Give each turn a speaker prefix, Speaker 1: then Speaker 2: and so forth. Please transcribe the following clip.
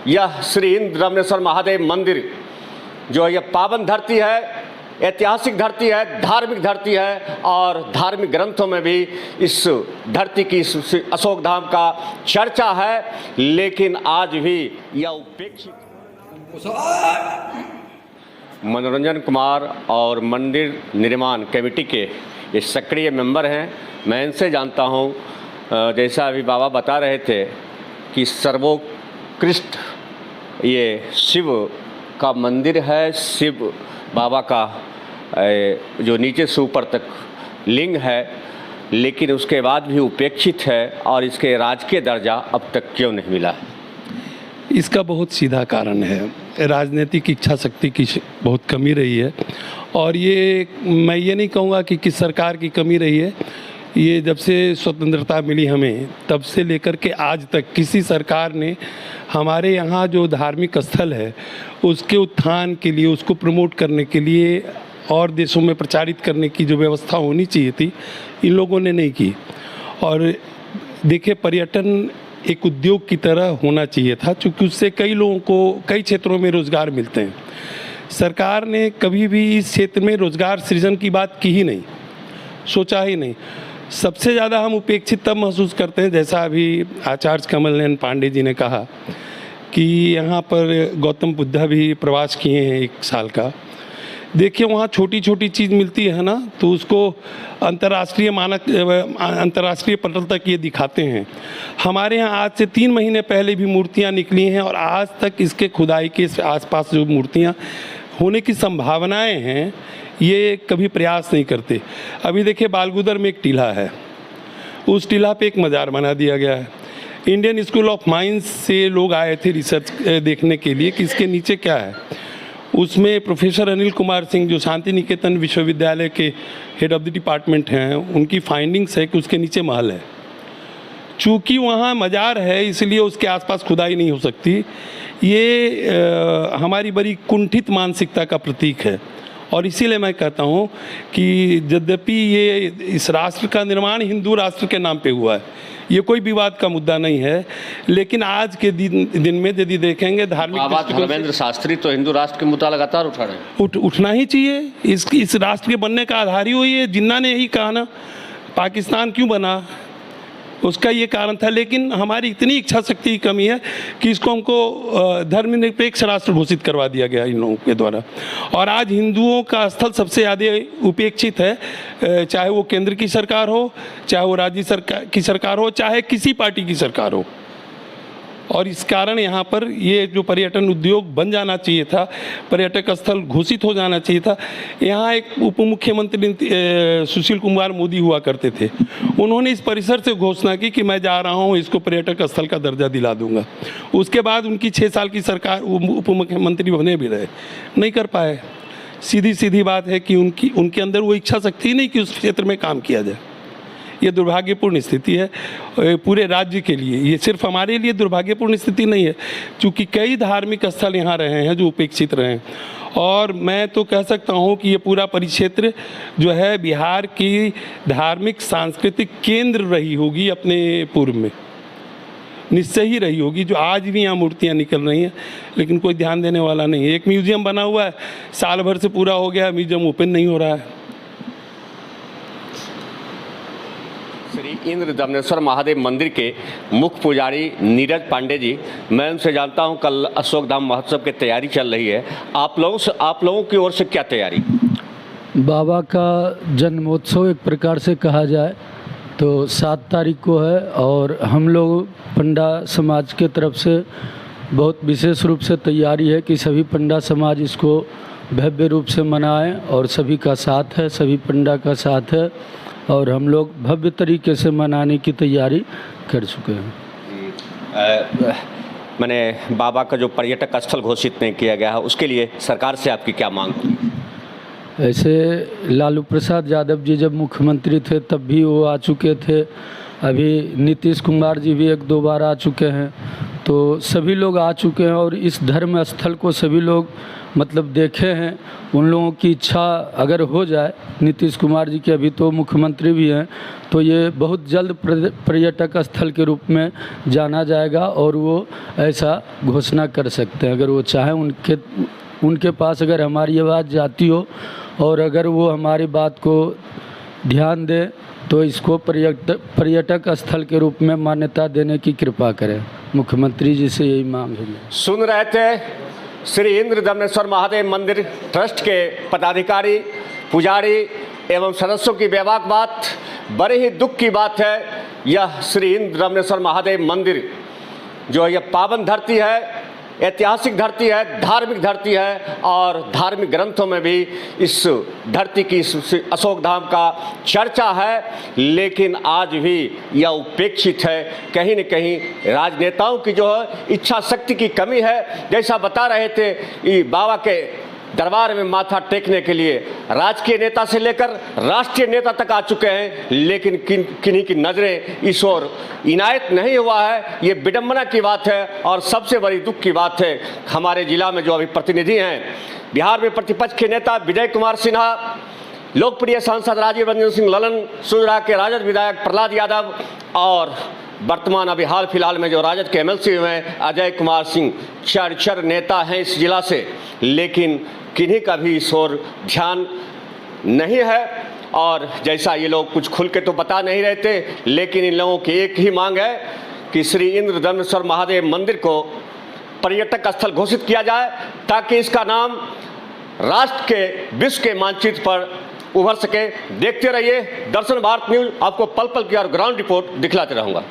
Speaker 1: यह श्री इंद्र दमनेश्वर महादेव मंदिर जो यह पावन धरती है, ऐतिहासिक धरती है, धार्मिक धरती है और धार्मिक ग्रंथों में भी इस धरती की इस अशोक धाम का चर्चा है, लेकिन आज भी यह उपेक्षित। मनोरंजन कुमार और मंदिर निर्माण कमेटी के ये सक्रिय मेंबर हैं। मैं इनसे जानता हूँ, जैसा अभी बाबा बता रहे थे कि सर्वोत्कृष्ट ये शिव का मंदिर है, शिव बाबा का जो नीचे से ऊपर तक लिंग है, लेकिन उसके बाद भी उपेक्षित है और इसके राजकीय दर्जा अब तक क्यों नहीं मिला है?
Speaker 2: इसका बहुत सीधा कारण है, राजनीतिक इच्छा शक्ति की बहुत कमी रही है। और ये मैं ये नहीं कहूँगा कि किस सरकार की कमी रही है, ये जब से स्वतंत्रता मिली हमें तब से लेकर के आज तक किसी सरकार ने हमारे यहाँ जो धार्मिक स्थल है उसके उत्थान के लिए, उसको प्रमोट करने के लिए और देशों में प्रचारित करने की जो व्यवस्था होनी चाहिए थी, इन लोगों ने नहीं की। और देखिए, पर्यटन एक उद्योग की तरह होना चाहिए था, क्योंकि उससे कई लोगों को कई क्षेत्रों में रोज़गार मिलते हैं। सरकार ने कभी भी इस क्षेत्र में रोज़गार सृजन की बात की ही नहीं, सोचा ही नहीं। सबसे ज़्यादा हम उपेक्षित तब महसूस करते हैं, जैसा अभी आचार्य कमल नयन पांडे जी ने कहा कि यहाँ पर गौतम बुद्धा भी प्रवास किए हैं 1 साल का। देखिए, वहाँ छोटी छोटी चीज़ मिलती है ना, तो उसको अंतर्राष्ट्रीय मानक, अंतर्राष्ट्रीय पटल तक ये दिखाते हैं। हमारे यहाँ आज से 3 महीने पहले भी मूर्तियाँ निकली हैं और आज तक इसके खुदाई के आसपास जो मूर्तियाँ होने की संभावनाएं हैं, ये कभी प्रयास नहीं करते। अभी देखिए, बालगुदर में एक टीला है, उस टीला पे एक मज़ार बना दिया गया है। इंडियन स्कूल ऑफ माइंस से लोग आए थे रिसर्च देखने के लिए कि इसके नीचे क्या है। उसमें प्रोफेसर अनिल कुमार सिंह, जो शांति निकेतन विश्वविद्यालय के हेड ऑफ द डिपार्टमेंट हैं, उनकी फाइंडिंग्स है कि उसके नीचे महल है। चूँकि वहाँ मज़ार है, इसलिए उसके आसपास खुदाई नहीं हो सकती। ये हमारी बड़ी कुंठित मानसिकता का प्रतीक है। और इसीलिए मैं कहता हूँ कि यद्यपि ये इस राष्ट्र का निर्माण हिंदू राष्ट्र के नाम पे हुआ है, ये कोई विवाद का मुद्दा नहीं है, लेकिन आज के दिन में यदि देखेंगे धार्मिक
Speaker 1: बाबा धर्मेंद्र शास्त्री तो हिंदू राष्ट्र के मुद्दा लगातार उठा रहे हैं।
Speaker 2: उठना ही चाहिए। इस राष्ट्र के बनने का आधार ही वही है। जिन्ना ने यही कहा ना, पाकिस्तान क्यों बना, उसका ये कारण था। लेकिन हमारी इतनी इच्छा शक्ति की कमी है कि इसको हमको धर्मनिरपेक्ष राष्ट्र घोषित करवा दिया गया इन लोगों के द्वारा। और आज हिंदुओं का स्थल सबसे ज़्यादा उपेक्षित है, चाहे वो केंद्र की सरकार हो, चाहे वो राज्य सरकार की सरकार हो, चाहे किसी पार्टी की सरकार हो। और इस कारण यहाँ पर ये जो पर्यटन उद्योग बन जाना चाहिए था, पर्यटक स्थल घोषित हो जाना चाहिए था। यहाँ एक उप मुख्यमंत्री सुशील कुमार मोदी हुआ करते थे, उन्होंने इस परिसर से घोषणा की कि मैं जा रहा हूँ, इसको पर्यटक स्थल का दर्जा दिला दूंगा। उसके बाद उनकी 6 साल की सरकार, उप मुख्यमंत्री बने भी रहे, नहीं कर पाए। सीधी बात है कि उनके अंदर वो इच्छा शक्ति नहीं कि उस क्षेत्र में काम किया जाए। ये दुर्भाग्यपूर्ण स्थिति है पूरे राज्य के लिए। ये सिर्फ हमारे लिए दुर्भाग्यपूर्ण स्थिति नहीं है, क्योंकि कई धार्मिक स्थल यहाँ रहे हैं जो उपेक्षित रहे हैं। और मैं तो कह सकता हूँ कि ये पूरा परिक्षेत्र जो है बिहार की धार्मिक सांस्कृतिक केंद्र रही होगी, अपने पूर्व में निश्चय ही रही होगी। जो आज भी यहाँ मूर्तियाँ निकल रही हैं, लेकिन कोई ध्यान देने वाला नहीं है। एक म्यूजियम बना हुआ है, साल भर से पूरा हो गया, म्यूजियम ओपन नहीं हो रहा है।
Speaker 1: श्री इंद्र दमनेश्वर महादेव मंदिर के मुख्य पुजारी नीरज पांडे जी, मैं उनसे जानता हूं, कल अशोक धाम महोत्सव की तैयारी चल रही है, आप लोगों की ओर से क्या तैयारी?
Speaker 3: बाबा का जन्मोत्सव एक प्रकार से कहा जाए तो 7 तारीख को है, और हम लोग पंडा समाज के तरफ से बहुत विशेष रूप से तैयारी है कि सभी पंडा समाज इसको भव्य रूप से मनाएं, और सभी का साथ है, सभी पंडा का साथ है, और हम लोग भव्य तरीके से मनाने की तैयारी कर चुके हैं।
Speaker 1: मैंने बाबा का जो पर्यटक स्थल घोषित नहीं किया गया है, उसके लिए सरकार से आपकी क्या मांग होगी?
Speaker 3: ऐसे लालू प्रसाद यादव जी जब मुख्यमंत्री थे तब भी वो आ चुके थे, अभी नीतीश कुमार जी भी 1-2 बार आ चुके हैं, तो सभी लोग आ चुके हैं और इस धर्म स्थल को सभी लोग मतलब देखे हैं। उन लोगों की इच्छा अगर हो जाए, नीतीश कुमार जी के अभी तो मुख्यमंत्री भी हैं, तो ये बहुत जल्द पर्यटक स्थल के रूप में जाना जाएगा और वो ऐसा घोषणा कर सकते हैं अगर वो चाहें। उनके पास अगर हमारी आवाज़ जाती हो और अगर वो हमारी बात को ध्यान दें तो इसको पर्यटक स्थल के रूप में मान्यता देने की कृपा करें। मुख्यमंत्री जी से यही मांग है।
Speaker 1: सुन रहे थे श्री इंद्र दमनेश्वर महादेव मंदिर ट्रस्ट के पदाधिकारी, पुजारी एवं सदस्यों की बेबाक बात। बड़े ही दुख की बात है, यह श्री इंद्र दमनेश्वर महादेव मंदिर जो यह पावन धरती है, ऐतिहासिक धरती है, धार्मिक धरती है और धार्मिक ग्रंथों में भी इस धरती की अशोक धाम का चर्चा है, लेकिन आज भी यह उपेक्षित है। कहीं न कहीं राजनेताओं की जो है इच्छा शक्ति की कमी है। जैसा बता रहे थे, ये बाबा के दरबार में माथा टेकने के लिए राजकीय नेता से लेकर राष्ट्रीय नेता तक आ चुके हैं, लेकिन किन्हीं की नज़रें इस ओर इनायत नहीं हुआ है। ये विडंबना की बात है और सबसे बड़ी दुख की बात है। हमारे जिला में जो अभी प्रतिनिधि हैं, बिहार में प्रतिपक्ष के नेता विजय कुमार सिन्हा, लोकप्रिय सांसद राजीव रंजन सिंह ललन, सुजरा के राजद विधायक प्रहलाद यादव और वर्तमान अभी हाल फिलहाल में जो राजद के एमएलसी हुए हैं अजय कुमार सिंह, चर्चर नेता हैं इस जिला से, लेकिन किन्हीं का भी इस ओर ध्यान नहीं है। और जैसा ये लोग कुछ खुल के तो बता नहीं रहते, लेकिन इन लोगों की एक ही मांग है कि श्री इंद्र दमनेश्वर महादेव मंदिर को पर्यटक स्थल घोषित किया जाए, ताकि इसका नाम राष्ट्र के, विश्व के मानचित्र पर उभर सके। देखते रहिए दर्शन भारत न्यूज़, आपको पल पल की और ग्राउंड रिपोर्ट दिखलाते रहूँगा।